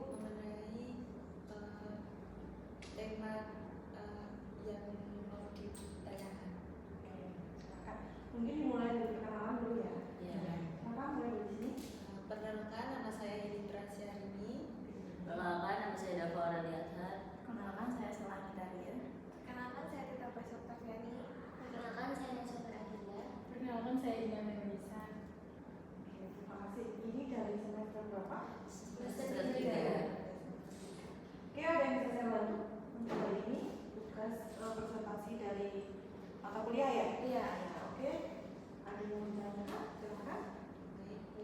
mengenai tema yang mau ditanyakan. Silakan. Mungkin dimulai dari perkenalan dulu ya. Iya. Silakan mulai dari sini. Perkenalkan, nama saya Indra Syahrini. Perkenalkan, nama saya Dava Araliathar. Perkenalkan, saya Selani Daria. Perkenalkan, saya Tita Pasha Oktaviani. Perkenalkan, saya Nesa Beradia. Perkenalkan, saya Ina Melisa. Oke, terima kasih. Ini dari semester berapa? Semester 3. Oke, ada yang bisa saya bantu untuk hari ini? Tugas presentasi dari mata kuliah ya? Iya. Oke. Ada yang mau ditanyakan? Silakan. Baik, Bu.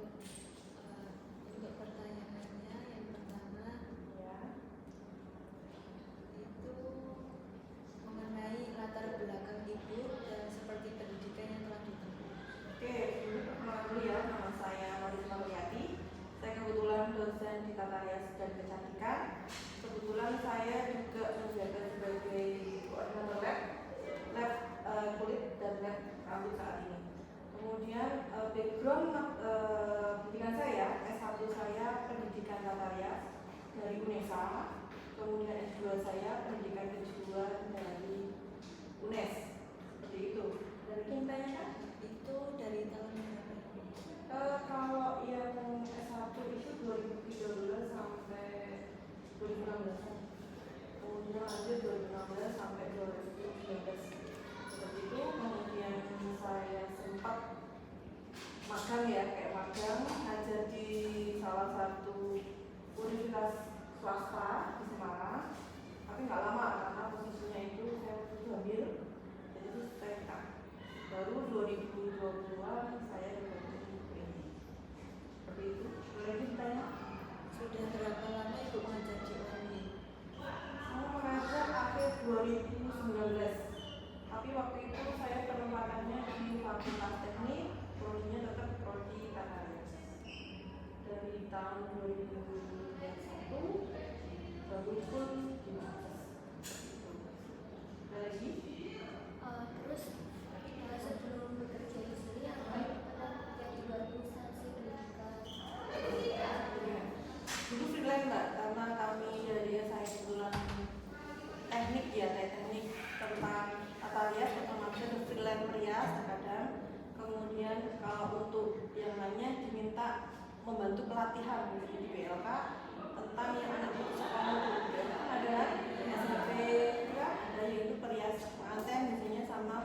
Untuk pertanyaannya yang pertama Ya. itu mengenai latar belakang Ibu dan seperti pendidikan yang telah ditempuh. Oke, ini perkenalan dulu ya. Nama saya Marisa Mariati. Saya kebetulan dosen di Tata Rias dan Kecantikan. Kebetulan saya juga menjabat sebagai koordinator lab kulit dan lab rambut saat ini. Kemudian background pendidikan saya, S1 saya pendidikan Tata Rias dari UNESA. Kemudian S2 saya pendidikan kejuruan dari UNES. Seperti itu. Dari yang ditanyakan? Itu dari tahun berapa? Kalau yang S1 itu 2013 sampai 2016. Kemudian lanjut 2016 sampai 2019. Seperti itu. Kemudian saya sempat magang ya, kayak magang ngajar di salah satu universitas swasta di Semarang. Tapi nggak lama karena posisinya itu saya itu hamil, jadi itu saya cut. Baru 2020-an saya dapat ini. Seperti itu. Boleh ditanya? Sudah berapa lama Ibu mengajar di UNY? Saya mengajar akhir 2019. Tapi waktu itu saya penempatannya di Fakultas Teknik, prodinya tetap prodi Tata Rias. Dari tahun 2021 baru pun di Masters. Ada lagi? Terus sebelum bekerja di sini apa pernah yang juga instansi pendidikan? Dulu freelance mbak, karena kami dari saya kebetulan teknik ya, teknik tentang Tata Rias, otomatis ada freelance rias terkadang. Kemudian kalau untuk yang lainnya diminta membantu pelatihan di BLK tentang yang anak itu suka mobil. Ada SPP, ya, ada yaitu perias pengantin biasanya sama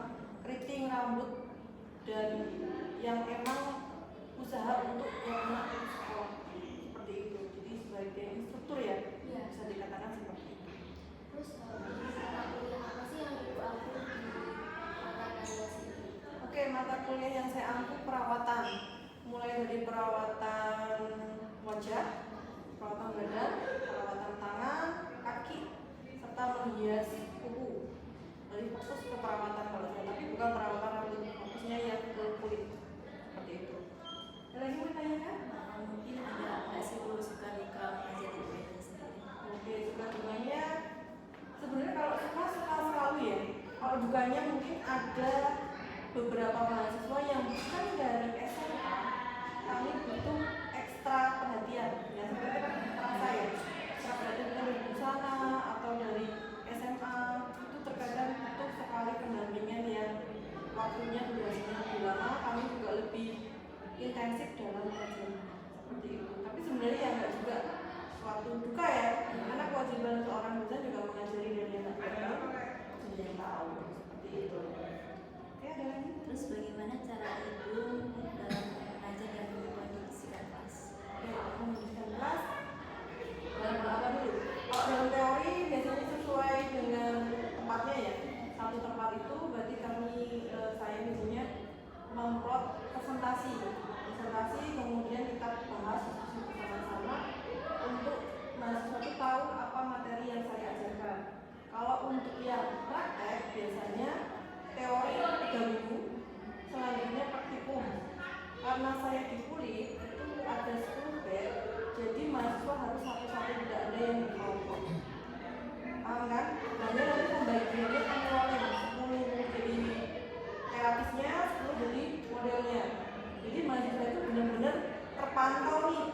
keriting rambut dan yang emang usaha untuk yang anak itu sekolah seperti itu. Jadi sebagai instruktur ya, Iya. bisa dikatakan seperti itu. Terus mata kuliah apa sih yang Ibu ambil di mata kuliah sini? Oke, mata kuliah yang saya ampuh perawatan, mulai dari perawatan wajah, perawatan badan, perawatan tangan, kaki, serta menghias kuku. Jadi fokus ke perawatan kalau saya, tapi bukan perawatan rambut, fokusnya yang ke kulit seperti itu. Ada lagi mau ditanyakan? Mungkin ada nggak sih Bu suka duka mengajar di UNY sendiri? Oke, suka dukanya sebenarnya kalau suka selalu ya. Kalau dukanya mungkin ada beberapa mahasiswa yang bukan dari SMA, kami butuh ekstra perhatian. Ya seperti kan terasa ya, ekstra perhatian dari busana atau dari SMA itu terkadang butuh sekali pendampingan yang waktunya durasinya lebih lama. Kami juga lebih intensif dalam pengajaran seperti itu. Tapi sebenarnya ya nggak juga suatu duka ya, karena kewajiban seorang dosen juga mengajari dari anak sudah tahu seperti itu. Oke, ada lagi? Terus bagaimana cara Ibu dalam mengajar dan mengkondisikan kelas? Oke, aku menggunakan kelas dalam apa dulu? Kalau dalam teori biasanya sesuai dengan tempatnya ya. Satu tempat itu berarti saya misalnya memplot presentasi, kemudian kita bahas bersama-sama untuk mahasiswa itu tahu apa materi yang saya ajarkan. Kalau untuk yang praktek biasanya teori 3 minggu, selanjutnya praktikum. Karena saya di kulit itu ada 10 batch, jadi mahasiswa harus satu-satu, tidak ada yang di kelompok. Paham kan? Hanya nanti pembagiannya manualnya 10 jadi terapisnya, 10 jadi modelnya. Jadi mahasiswa itu benar-benar terpantau nih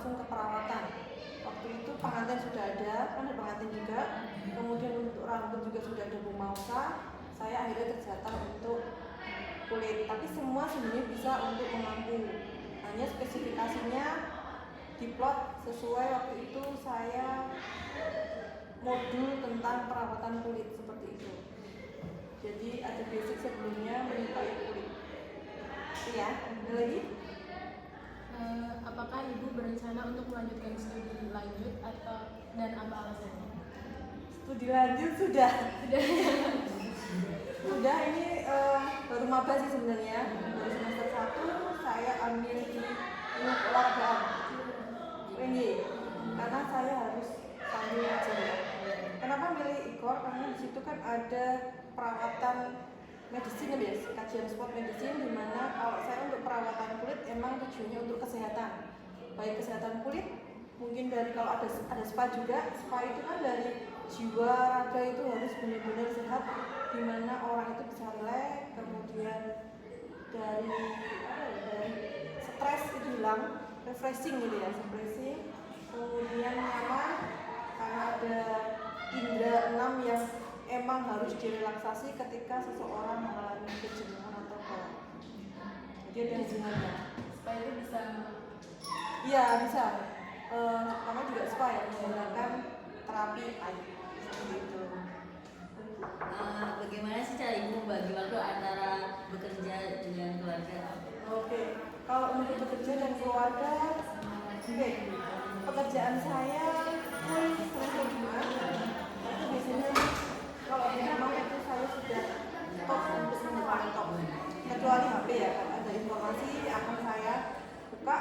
langsung ke perawatan. Waktu itu pengantin sudah ada, kan ada pengantin juga. Kemudian untuk rambut juga sudah ada bumausa. Saya akhirnya terjatah untuk kulit. Tapi semua sebenarnya bisa untuk mengampu. Hanya spesifikasinya diplot sesuai waktu itu saya modul tentang perawatan kulit seperti itu. Jadi ada basic sebelumnya menyukai kulit. Iya, ada lagi? Apakah ibu berencana untuk melanjutkan studi lanjut dan apa alasannya? Studi lanjut sudah. Sudah, ini baru maba sih sebenarnya. Baru semester 1 saya ambil di ilmu keolahragaan UNY karena saya harus sambil ngajar ya. Kenapa milih IKOR? Karena di situ kan ada perawatan medicine ya, kajian sport medicine, di mana kalau saya untuk perawatan kulit emang tujuannya untuk kesehatan, baik kesehatan kulit, mungkin dari kalau ada spa juga. Spa itu kan dari jiwa raga itu harus benar-benar sehat, di mana orang itu bisa relax, kemudian dari stres itu hilang, refreshing gitu ya, refreshing, kemudian nyaman karena ada indera 6 yang emang harus direlaksasi ketika seseorang mengalami kejenuhan atau kelelahan. Jadi ada hubungannya. Supaya itu bisa. Iya bisa. Karena juga spa ya menggunakan terapi air seperti itu. Bagaimana sih cara ibu membagi waktu antara bekerja dengan keluarga? Oke, kalau untuk bekerja dan keluarga, pekerjaan saya full Senin Jumat. Itu biasanya kalau di rumah itu saya sudah stop untuk memantau. Kecuali HP ya, kalau ada informasi akan saya buka.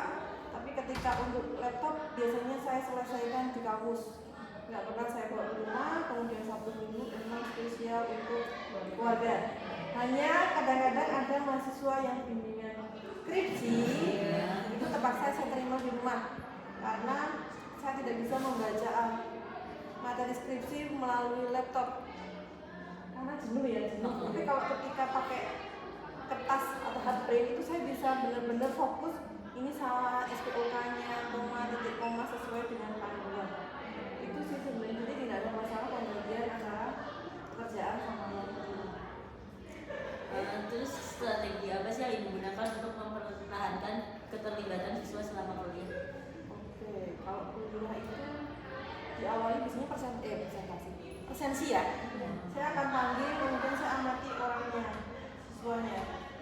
Tapi ketika untuk laptop biasanya saya selesaikan di kampus. Nggak pernah saya bawa ke rumah, kemudian Sabtu Minggu memang spesial untuk keluarga. Hanya kadang-kadang ada mahasiswa yang bimbingan skripsi, itu terpaksa saya terima di rumah karena saya tidak bisa membaca materi skripsi melalui laptop karena jenuh ya, jenuh. Tapi kalau ketika pakai kertas atau hard print itu saya bisa benar-benar fokus. Ini salah SPOK-nya, koma, titik koma sesuai dengan panduan. Itu sih sebenarnya, jadi tidak ada masalah pembagian antara pekerjaan sama yang itu. Terus strategi apa sih yang ibu gunakan untuk mempertahankan keterlibatan siswa selama kuliah? Oke, kalau kuliah itu diawali biasanya presensi ya. Saya akan panggil, kemudian saya amati orangnya, siswanya.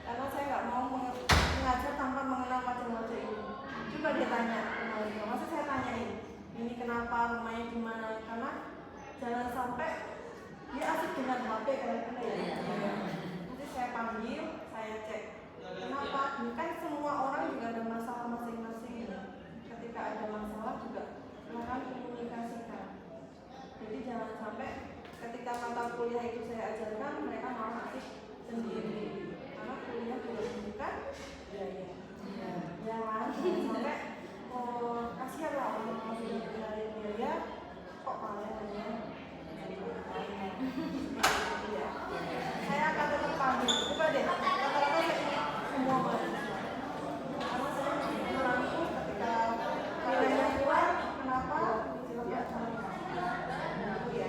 Karena saya nggak mau mengajar tanpa mengenal wajah-wajah ini. Coba dia tanya, masa saya tanyain, ini kenapa, rumahnya gimana? Karena jangan sampai dia asik dengan HP kadang-kadang ya. Nanti saya panggil, saya cek, kenapa? Kan semua orang juga ada masalah masing-masing. Ketika ada masalah juga silakan komunikasikan. Jadi jangan sampai ketika mata kuliah itu saya ajarkan mereka malah asik sendiri. Karena kuliah juga menunjukkan biaya. Jangan sampai kasihan lah untuk menghindari biaya kok kalian hanya saya akan tetap panggil. Coba deh, rata-rata saya ingin semua mahasiswa. Karena saya merangkul ketika nilainya keluar, kenapa? Silakan ya.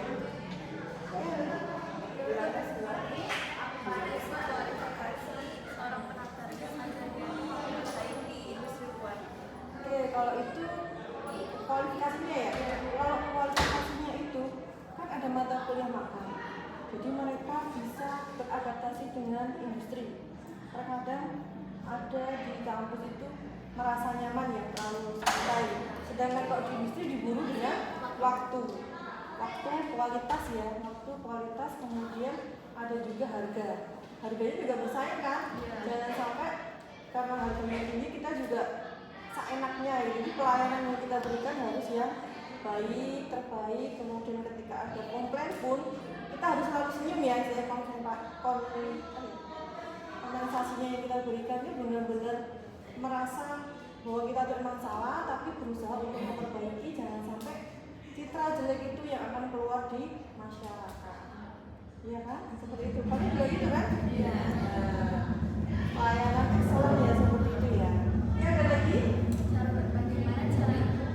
Seorang penata rias yang bersaing di industri keuangan. Oke, kalau itu kualifikasinya ya. Kalau kualifikasinya itu kan ada mata kuliah magang. Jadi mereka bisa beradaptasi dengan industri. Terkadang ada di kampus itu merasa nyaman ya, terlalu santai. Sedangkan kalau di industri diburu dengan waktu, kualitas ya, waktu, kualitas, kemudian ada juga harga. Harganya juga bersaing kan? Jangan sampai karena harganya tinggi kita juga seenaknya ya. Jadi pelayanan yang kita berikan harus yang baik, terbaik. Kemudian ketika ada komplain pun kita harus selalu senyum ya. Saya kompensasinya yang kita berikan ini benar-benar merasa bahwa kita itu memang salah, tapi berusaha untuk memperbaiki. Jangan sampai citra jelek itu yang akan keluar di masyarakat. Iya kan? Seperti itu. Kamu juga gitu kan? Iya. Pelayanan excellent ya seperti itu ya. Ya ada lagi? Bagaimana cara ibu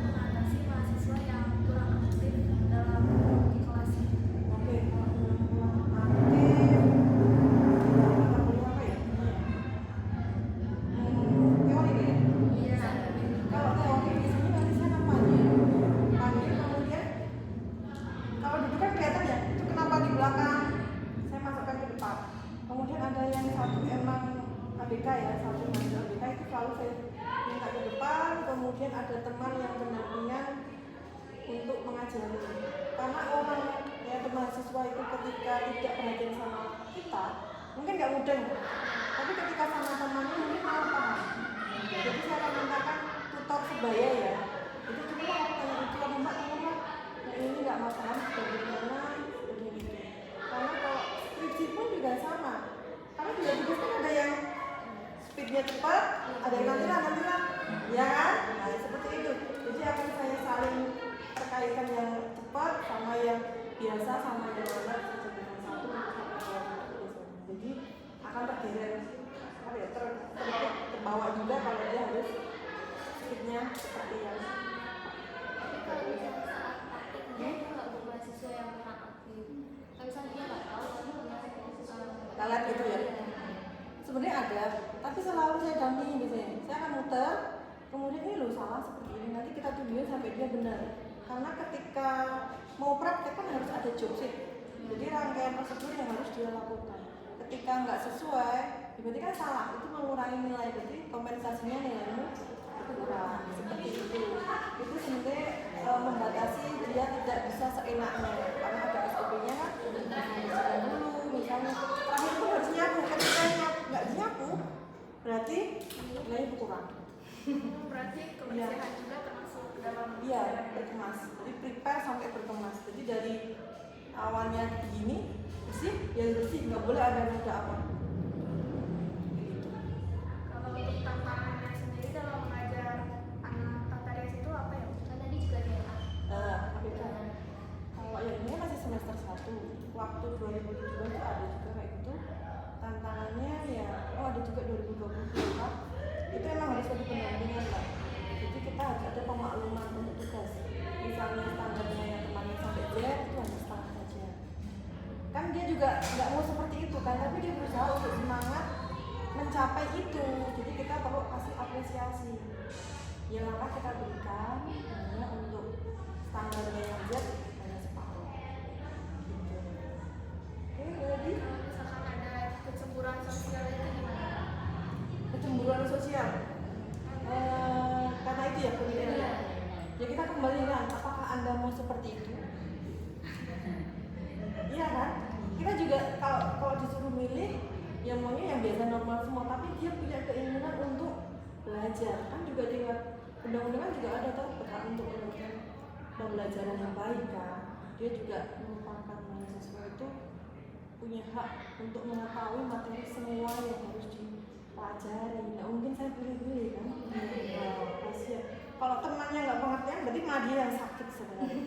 ada teman yang pendampingan untuk mengajari. Karena orang ya mahasiswa itu ketika tidak perhatian sama kita mungkin nggak mudeng, tapi ketika sama temannya mungkin malah paham. Jadi saya akan mintakan tutor sebaya ya, itu cuma aku tanya itu ada mbak, nah ini nggak masalah bagaimana begini. Karena kalau skripsi pun juga sama, karena juga tugas kan ada yang speednya cepat, ada yang nantilah, ya kan? Nah seperti itu. Jadi akan saya saling terkaitkan yang cepat sama yang biasa sama yang lambat dengan satu jadi akan tergeret apa ya terbawa juga kalau dia harus speednya seperti yang Tapi kalau misalnya saat praktiknya itu nggak buat mahasiswa yang kurang aktif. Kalau misalnya dia nggak tahu, tapi punya Lalat gitu ya. Sebenarnya ada, tapi selalu saya dampingi biasanya. Saya akan muter, kemudian ini loh salah seperti ini. Nanti kita tunjukin sampai dia benar. Karena ketika mau praktek kan harus ada job sheet. Jadi rangkaian prosedur yang harus dia lakukan. Ketika nggak sesuai, berarti kan salah. Itu mengurangi nilai. Berarti kompensasinya nilaimu itu kurang. Seperti itu. Itu sebenarnya membatasi dia tidak bisa seenaknya. Karena ada SOP-nya kan. Misalnya dulu, misalnya terakhir pun harus nyapu. Ketika nggak nyapu, berarti nilainya berkurang. Berarti kebersihan juga termasuk dalam. Iya, berkemas. Jadi prepare sampai berkemas. Jadi dari awalnya begini bersih, ya bersih, nggak boleh ada noda apa. Gitu. Kalau untuk tantangannya sendiri dalam mengajar anak tata rias itu apa ya? kan tadi juga ada Beda. Kalau yang ini masih semester 1, waktu 2017 itu ada juga kayak gitu. Tantangannya ya, ada juga 2020 Pak. Itu emang harus ada pendampingan Pak. Jadi kita harus ada pemakluman untuk tugas. Misalnya standarnya yang temannya sampai Z itu hanya setengah saja. Kan dia juga nggak mau seperti itu kan, tapi dia berusaha untuk semangat mencapai itu. Jadi kita perlu kasih apresiasi. Ya maka kita berikan hanya untuk standarnya yang Z hanya separuh. Gitu. Oke, jadi Kalau misalkan ada kecemburuan sosial itu gimana? kecemburuan sosial. Karena itu ya penilaian. Ya kita kembalikan, apakah Anda mau seperti itu? Iya kan? Kita juga kalau disuruh milih, ya maunya yang biasa normal semua, tapi dia punya keinginan untuk belajar. Kan juga di undang-undangan juga ada tuh berhak untuk mendapatkan pembelajaran yang baik kan. Dia juga merupakan mahasiswa itu punya hak untuk mengetahui materi semua yang harus dipelajari. Nah mungkin saya pilih-pilih kan. Kasihan. Kalau temannya nggak pengertian, berarti malah dia yang sakit sebenarnya.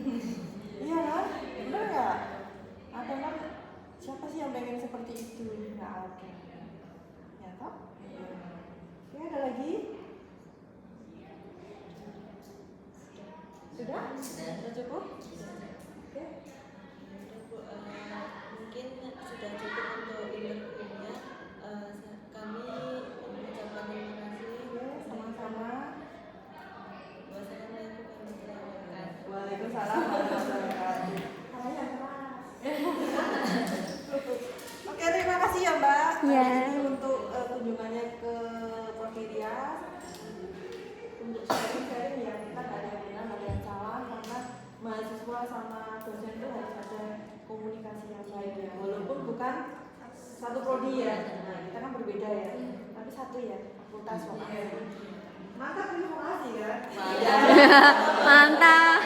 Iya kan? Benar nggak? Atau kan siapa sih yang pengen seperti itu? Nggak ada. Ya toh? Oke, ada lagi? Sudah? Sudah cukup? Oke. Mungkin sudah cukup untuk interviewnya. Kami mengucapkan terima kasih. Oke, sama-sama. Wassalamualaikum warahmatullahi wabarakatuh. Waalaikumsalam warahmatullahi wabarakatuh. Caranya keras. Oke, terima kasih ya Mbak. Ini untuk kunjungannya ke Porfirias. Untuk sharing-sharing ya, kita nggak ada yang benar, nggak ada yang salah, karena mahasiswa sama dosen itu harus ada komunikasi yang baik ya. Walaupun bukan satu prodi ya, nah, kita kan berbeda ya, tapi satu ya, fakultas. Mantap, terima kasih ya. Mantap.